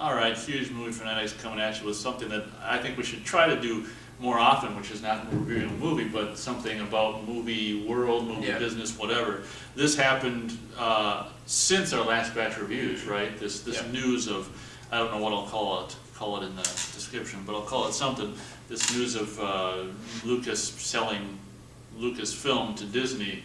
all right, huge movie fanatics coming at you with something that I think we should try to do more often, which is not reviewing a movie, but something about movie world, movie business, whatever. This happened since our last batch reviews, right? This news of, I don't know what I'll call it in the description, but I'll call it something. This news of Lucas selling Lucasfilm to Disney.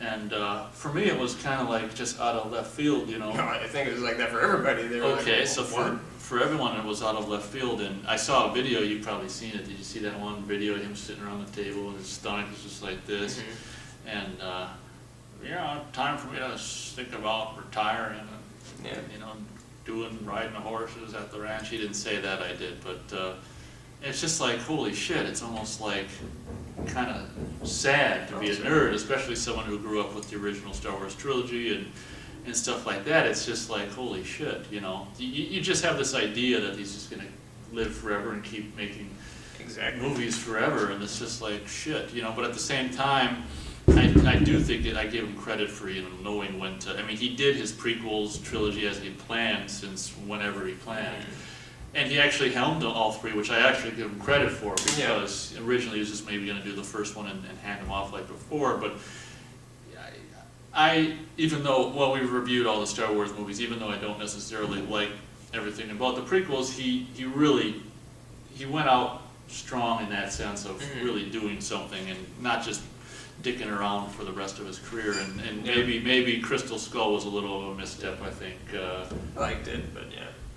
And for me, it was kind of like just out of left field, you know. No, I think it was like that for everybody. They were okay, like, so for everyone, it was out of left field. And I saw a video, you've probably seen it. Did you see that one video of him sitting around the table and his stomach was just like this? Mm-hmm. And, time for me to think about retiring and, riding the horses at the ranch. He didn't say that, I did. But it's just like, holy shit, it's almost like kind of sad to be a nerd, especially someone who grew up with the original Star Wars trilogy and stuff like that. It's just like, holy shit, you know. You just have this idea that he's just going to live forever and keep making movies forever, and it's just like, shit, you know. But at the same time, I do think that I give him credit for, knowing when to, I mean, he did his prequels trilogy as he planned since whenever he planned. And he actually helmed all three, which I actually give him credit for, because originally he was just maybe going to do the first one and hand them off like before. But I even though, we've reviewed all the Star Wars movies, even though I don't necessarily like everything about the prequels, he went out strong in that sense of really doing something and not just dicking around for the rest of his career. And maybe Crystal Skull was a little of a misstep, I think. I liked it, but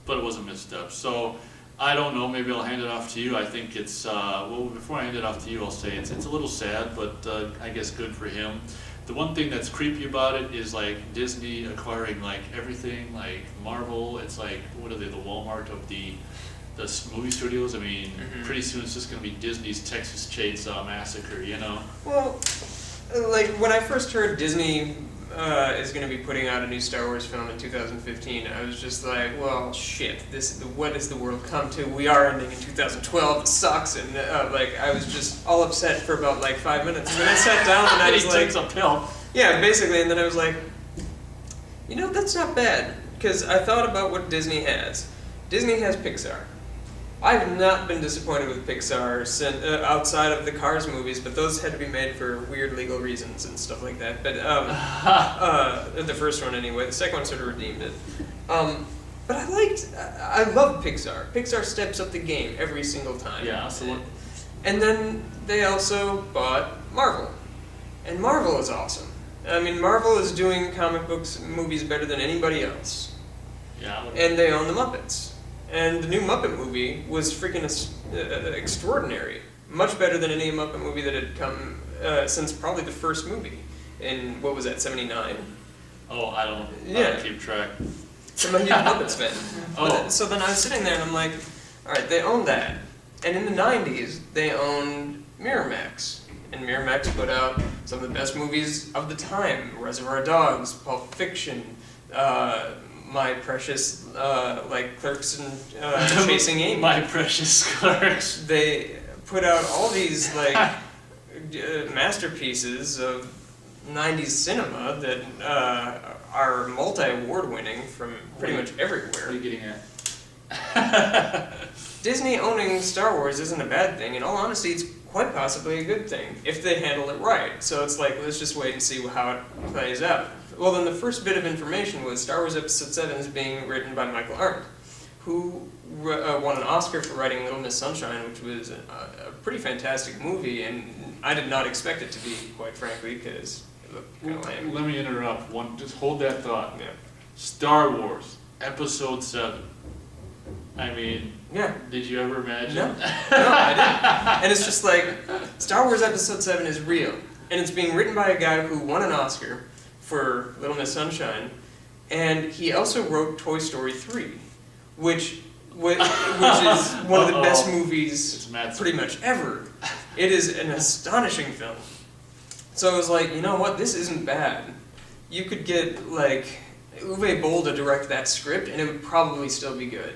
but it was a misstep. So I don't know, maybe I'll hand it off to you. I think it's, before I hand it off to you, I'll say it's a little sad, but I guess good for him. The one thing that's creepy about it is like Disney acquiring like everything, like Marvel. It's like, what are they, the Walmart of the movie studios? I mean, pretty soon it's just going to be Disney's Texas Chainsaw Massacre, you know? Well, like when I first heard Disney is going to be putting out a new Star Wars film in 2015, I was just like, well, shit, what has the world come to? We are ending in 2012, it sucks, and I was just all upset for about like 5 minutes, and then I sat down and I was like... takes a pill. Yeah, basically, and then I was like, that's not bad, because I thought about what Disney has. Disney has Pixar. I've not been disappointed with Pixar since, outside of the Cars movies, but those had to be made for weird legal reasons and stuff like that. But the first one anyway, the second one sort of redeemed it. But I love Pixar. Pixar steps up the game every single time. Yeah, absolutely. And then they also bought Marvel, and Marvel is awesome. I mean, Marvel is doing comic books movies better than anybody else. Yeah. And they own the Muppets. And the new Muppet movie was freaking extraordinary. Much better than any Muppet movie that had come since probably the first movie in, what was that, 79? Oh, I don't keep track. I'm a huge Muppets fan. So then I was sitting there and I'm like, alright, they own that. And in the 90s, they owned Miramax. And Miramax put out some of the best movies of the time. Reservoir Dogs, Pulp Fiction, My Precious, Clerks and Chasing Amy. My Precious Clerks. They put out all these masterpieces of 90s cinema that are multi-award winning from pretty much everywhere. What are you getting at? Disney owning Star Wars isn't a bad thing. In all honesty, it's quite possibly a good thing if they handle it right. So it's like, let's just wait and see how it plays out. Well, then the first bit of information was Star Wars Episode 7 is being written by Michael Arndt, who won an Oscar for writing Little Miss Sunshine, which was a pretty fantastic movie, and I did not expect it to be, quite frankly, because it looked kind of lame. Let me interrupt. Just hold that thought. Yeah. Star Wars Episode 7. I mean, did you ever imagine? No, I didn't. And it's just like, Star Wars Episode 7 is real, and it's being written by a guy who won an Oscar for Little Miss Sunshine, and he also wrote Toy Story 3, which is one of the best movies pretty much ever. It is an astonishing film. So I was like, you know what, this isn't bad. You could get Uwe Boll to direct that script, and it would probably still be good.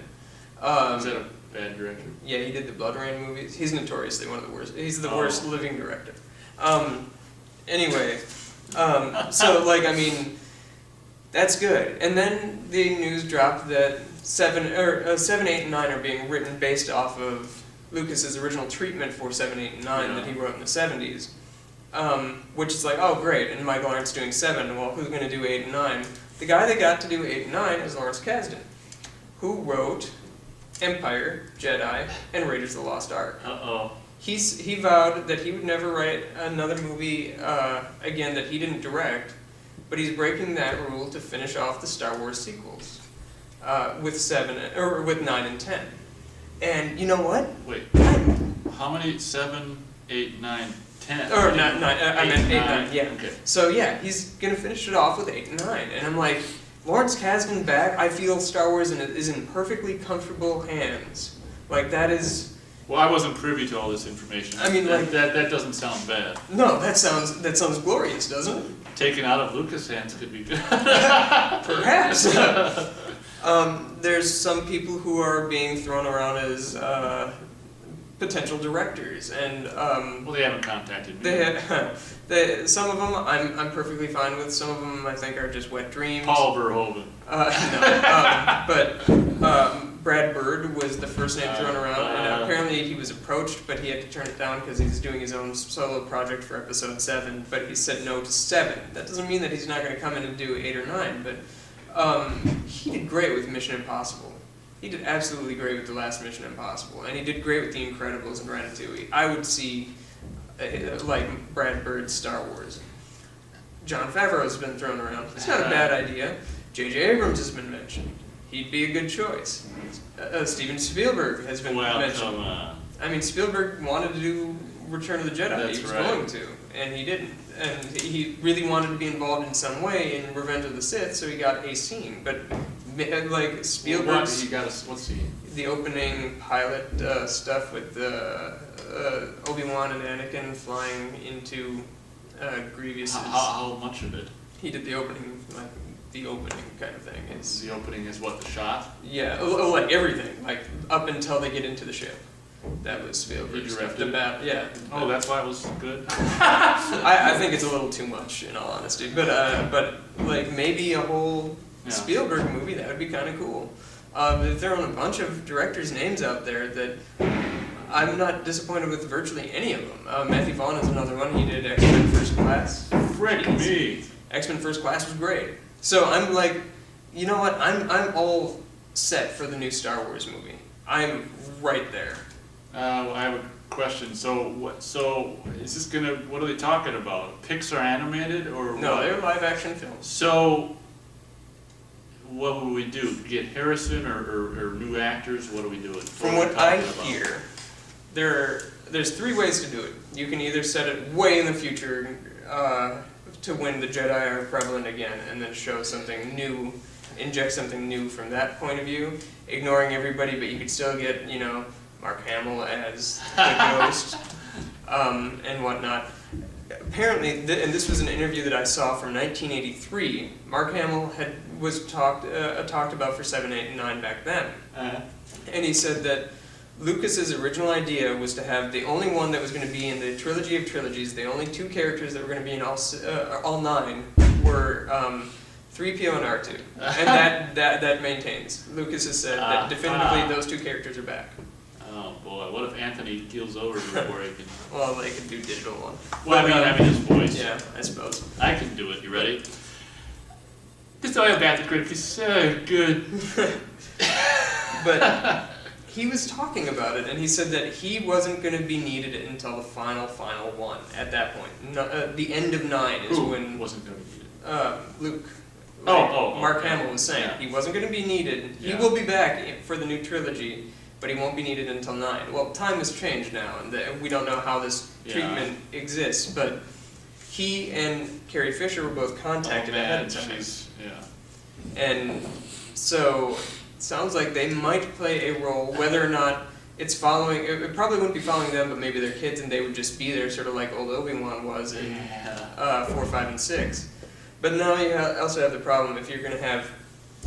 Is that a bad director? Yeah, he did the Blood Rain movies. He's notoriously one of the worst. He's the worst living director. Anyway, so I mean, that's good. And then the news dropped that 7, 8, and 9 are being written based off of Lucas's original treatment for 7, 8, and 9 that he wrote in the 70s. Which is like, oh great, and Michael Arndt's doing 7, well who's going to do 8 and 9? The guy that got to do 8 and 9 is Lawrence Kasdan, who wrote Empire, Jedi, and Raiders of the Lost Ark. Uh-oh. He vowed that he would never write another movie again that he didn't direct, but he's breaking that rule to finish off the Star Wars sequels with 9 and 10. And you know what? Wait, how many? 7, 8, 9, 10? Or not 9, I meant 8, 9, yeah. Okay. So yeah, he's gonna finish it off with 8 and 9, and I'm like, Lawrence Kasdan back. I feel Star Wars is in perfectly comfortable hands. Like that is. Well, I wasn't privy to all this information. I mean, like that doesn't sound bad. No, that sounds glorious, doesn't it? Taken out of Lucas' hands could be good. Perhaps. There's some people who are being thrown around as potential directors, and well, they haven't contacted me. Some of them I'm perfectly fine with. Some of them I think are just wet dreams. Paul Verhoeven. No, but Brad Bird was the first name thrown around, and apparently he was approached, but he had to turn it down because he's doing his own solo project for Episode 7. But he said no to 7. That doesn't mean that he's not going to come in and do 8 or 9, but. He did great with Mission Impossible. He did absolutely great with the last Mission Impossible, and he did great with The Incredibles and Ratatouille. I would see, like, Brad Bird's Star Wars. Jon Favreau's been thrown around. It's not a bad idea. J.J. Abrams has been mentioned. He'd be a good choice. Steven Spielberg has been mentioned. Come on. I mean, Spielberg wanted to do Return of the Jedi. That's he was right. going to, and he didn't. And he really wanted to be involved in some way in Revenge of the Sith, so he got a scene. But like Spielberg's the opening pilot stuff with Obi-Wan and Anakin flying into Grievous's. How much of it? He did the opening, like the opening kind of thing. The opening is what, the shot? Yeah, like everything, like up until they get into the ship. That was Spielberg's. He directed it? Yeah. Oh, that's why it was good? I think it's a little too much, in all honesty. But like maybe a whole Spielberg movie, that would be kind of cool. They're throwing a bunch of directors' names out there that I'm not disappointed with virtually any of them. Matthew Vaughn is another one. He did X-Men First Class. Frick me. X-Men First Class was great. So I'm like, you know what? I'm all set for the new Star Wars movie. I'm right there. I have a question. So is this gonna? What are they talking about? Pixar animated or No, what? they're live-action films. So what would we do? Get Harrison or new actors? What are we doing? From what I hear, there's 3 ways to do it. You can either set it way in the future to when the Jedi are prevalent again, and then show something new, inject something new from that point of view, ignoring everybody, but you could still get, Mark Hamill as the Ghost, and whatnot. Apparently, and this was an interview that I saw from 1983, Mark Hamill was talked about for 7, 8, and 9 back then. And he said that Lucas's original idea was to have the only one that was going to be in the trilogy of trilogies, the only 2 characters that were going to be in all 9 were 3PO and R2. And that maintains. Lucas has said that definitively those 2 characters are back. Oh boy, what if Anthony keels over before he can? Well, they could do digital one. Well, I mean his voice. Yeah, I suppose. I can do it. You ready? This oil bath critic is so good. But he was talking about it, and he said that he wasn't going to be needed until the final one. At that point, the end of 9 is when wasn't going to be needed? Luke. Mark okay. Hamill was saying Yeah. he wasn't going to be needed. He Yeah. will be back for the new trilogy, but he won't be needed until 9. Well, time has changed now, and we don't know how this treatment exists, but he and Carrie Fisher were both contacted ahead of time. And so it sounds like they might play a role, whether or not it's following, it probably wouldn't be following them, but maybe their kids, and they would just be there, sort of like old Obi-Wan was in 4, 5, and 6. But now you also have the problem, if you're going to have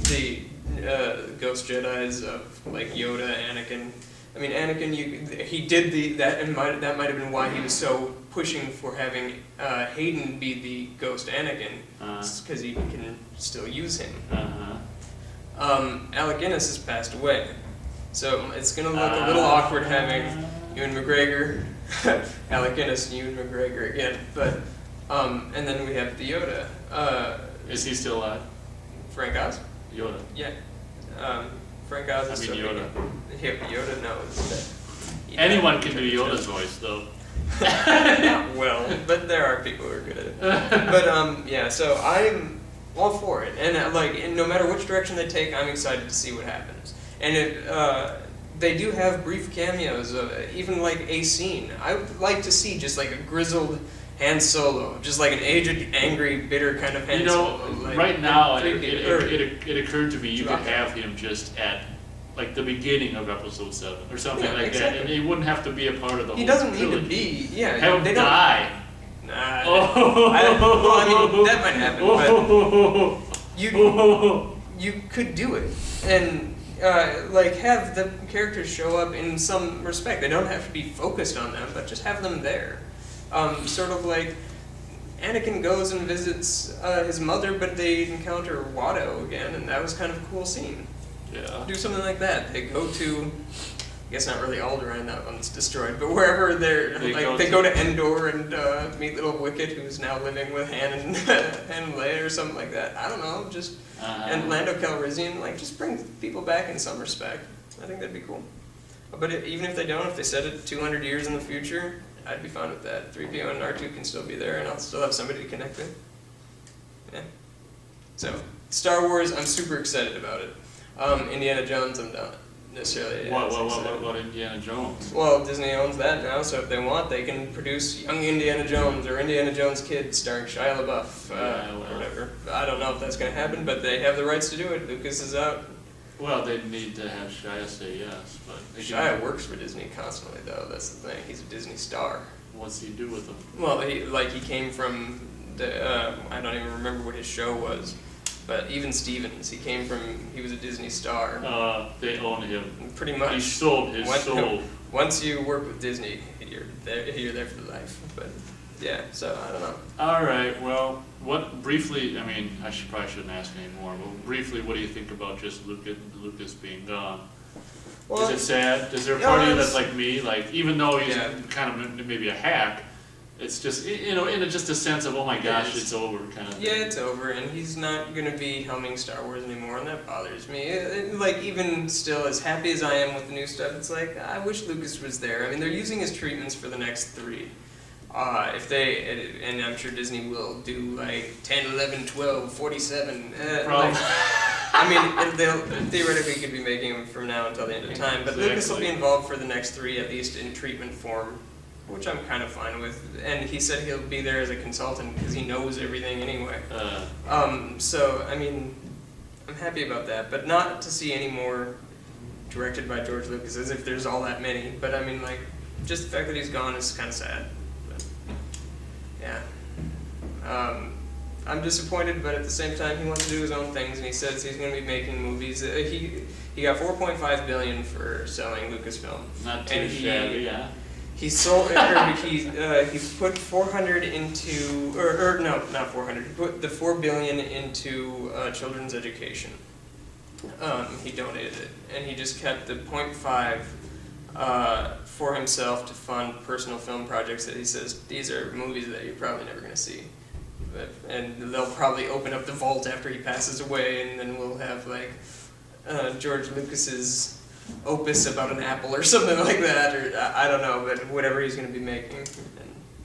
the Ghost Jedis of like Yoda, Anakin. I mean, Anakin, he did that, and that might have been why he was so pushing for having Hayden be the Ghost Anakin, because he can still use him. Alec Guinness has passed away. So it's going to look a little awkward having Ewan McGregor, Alec Guinness, and Ewan McGregor again. But and then we have the Yoda. Is he still alive? Frank Oz? Yoda. Yeah. Frank Oz is I mean still Yoda. Yeah, Yoda, no. Anyone can do Yoda's voice, though. Not well, but there are people who are good at it. But yeah, so I'm all for it, and and no matter which direction they take, I'm excited to see what happens. And they do have brief cameos of even like a scene. I would like to see just like a grizzled Han Solo, just like an aged, angry, bitter kind of Han Solo. Like, right now, or- it occurred to me you could Chewbacca. have him just at like the beginning of Episode 7 or something Yeah, like exactly. that, and he wouldn't have to be a part of the He whole doesn't need trilogy. to be. Yeah, Have him they don't. die. Nah. Oh. Well, I mean that might happen, but Oh. you could do it and like have the characters show up in some respect. They don't have to be focused on them, but just have them there. Sort of like Anakin goes and visits his mother, but they encounter Watto again, and that was kind of a cool scene. Yeah. Do something like that. They go to, I guess not really Alderaan, that one's destroyed, but wherever they go to Endor and meet little Wicket, who's now living with Han and and Leia or something like that. I don't know, just and Lando Calrissian, like just bring people back in some respect. I think that'd be cool. But even if they don't, if they set it 200 years in the future, I'd be fine with that. 3PO and R2 can still be there, and I'll still have somebody to connect with. Yeah. So Star Wars, I'm super excited about it. Indiana Jones, I'm not necessarily. as excited. What Indiana Jones? Well, Disney owns that now, so if they want, they can produce Young Indiana Jones or Indiana Jones Kid starring Shia LaBeouf Yeah, or well. whatever. I don't know if that's going to happen, but they have the rights to do it. Lucas is out. Well, they need to have Shia say yes, but they Shia works for Disney constantly, though. That's the thing. He's a Disney star. What's he do with them? Well, he came from the I don't even remember what his show was, but even Stevens, he was a Disney star. They own him. Pretty He much. sold his soul. Once you work with Disney, you're there for life. But yeah, so I don't know. All right. Well, briefly? I mean, probably shouldn't ask anymore. But briefly, what do you think about just Lucas being gone? Well, Is it sad? Is there a no, part of you it's- that's like me? Like, even though he's Yeah. kind of maybe a hack, it's just in just a sense of, oh my gosh, It is. it's over kind of. Yeah, it's over, and he's not gonna be helming Star Wars anymore, and that bothers me. Like, even still, as happy as I am with the new stuff, it's like, I wish Lucas was there. I mean, they're using his treatments for the next 3. If they, and I'm sure Disney will do like 10, 11, 12, 47. Probably. I mean, they'll theoretically could be making them from now until the end of time, but Lucas will be Exactly. involved for the next 3, at least in treatment form, which I'm kind of fine with. And he said he'll be there as a consultant because he knows everything anyway. So, I mean, I'm happy about that, but not to see any more directed by George Lucas, as if there's all that many. But I mean, like, just the fact that he's gone is kind of sad. But, yeah. I'm disappointed, but at the same time, he wants to do his own things, and he says he's going to be making movies. He got $4.5 billion for selling Lucasfilm. Not too And shabby, yeah. He sold, he put 400 into, or no, not 400. He put the $4 billion into children's education. He donated it, and he just kept the 0.5 for himself to fund personal film projects that he says these are movies that you're probably never going to see. And they'll probably open up the vault after he passes away, and then we'll have like George Lucas's opus about an apple or something like that, or I don't know, but whatever he's going to be making, and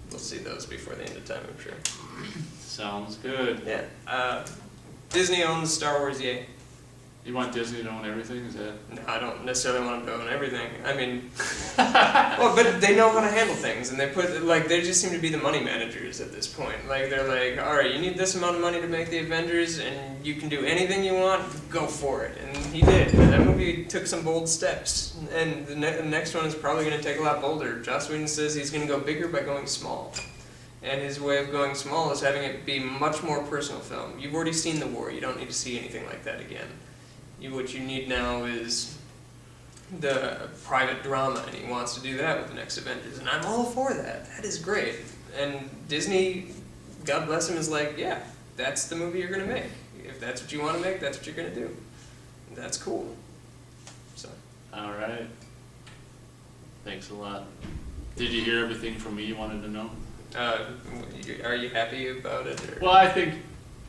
we'll see those before the end of time, I'm sure. Sounds good. Yeah. Disney owns Star Wars, yay. You want Disney to own everything? Is that? No, I don't necessarily want them to own everything. I mean, well, but they know how to handle things, and they just seem to be the money managers at this point. Like, they're like, all right, you need this amount of money to make the Avengers, and you can do anything you want, go for it. And he did. And that movie took some bold steps, and the next one is probably going to take a lot bolder. Joss Whedon says he's going to go bigger by going small. And his way of going small is having it be much more personal film. You've already seen The War. You don't need to see anything like that again. What you need now is the private drama, and he wants to do that with the next Avengers, and I'm all for that. That is great. And Disney, God bless him, is like, yeah, that's the movie you're going to make. If that's what you want to make, that's what you're going to do. that's cool. So. All right. Thanks a lot. Did you hear everything from me you wanted to know? Are you happy about it? Or? Well, I think,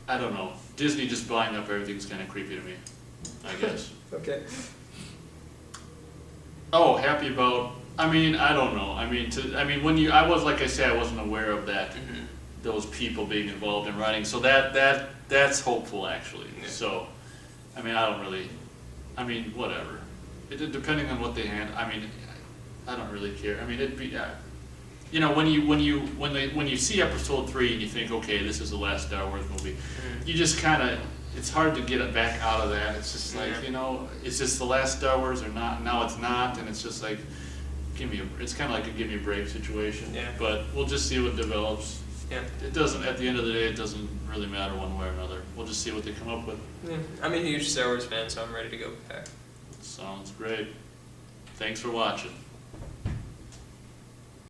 I don't know. Disney just buying up everything's kind of creepy to me, I guess. Okay. Oh, happy about, I mean, I don't know. I mean, when you, I was, like I said, I wasn't aware of that, Mm-hmm. those people being involved in writing. So that's hopeful, actually. Yeah. So, I mean, I don't really, I mean, whatever. Depending on what they hand, I mean, I don't really care. I mean, it'd be, you know, when you see episode 3 and you think, okay, this is the last Star Wars movie, you just kind of, it's hard to get it back out of that. It's just like, you know, it's just the last Star Wars or not. Now it's not, and it's just like, it's kind of like a give me a break situation. Yeah. But we'll just see what develops. Yeah. It doesn't. At the end of the day, it doesn't really matter one way or another. We'll just see what they come up with. Yeah. I'm a huge Star Wars fan, so I'm ready to go back. Sounds great. Thanks for watching.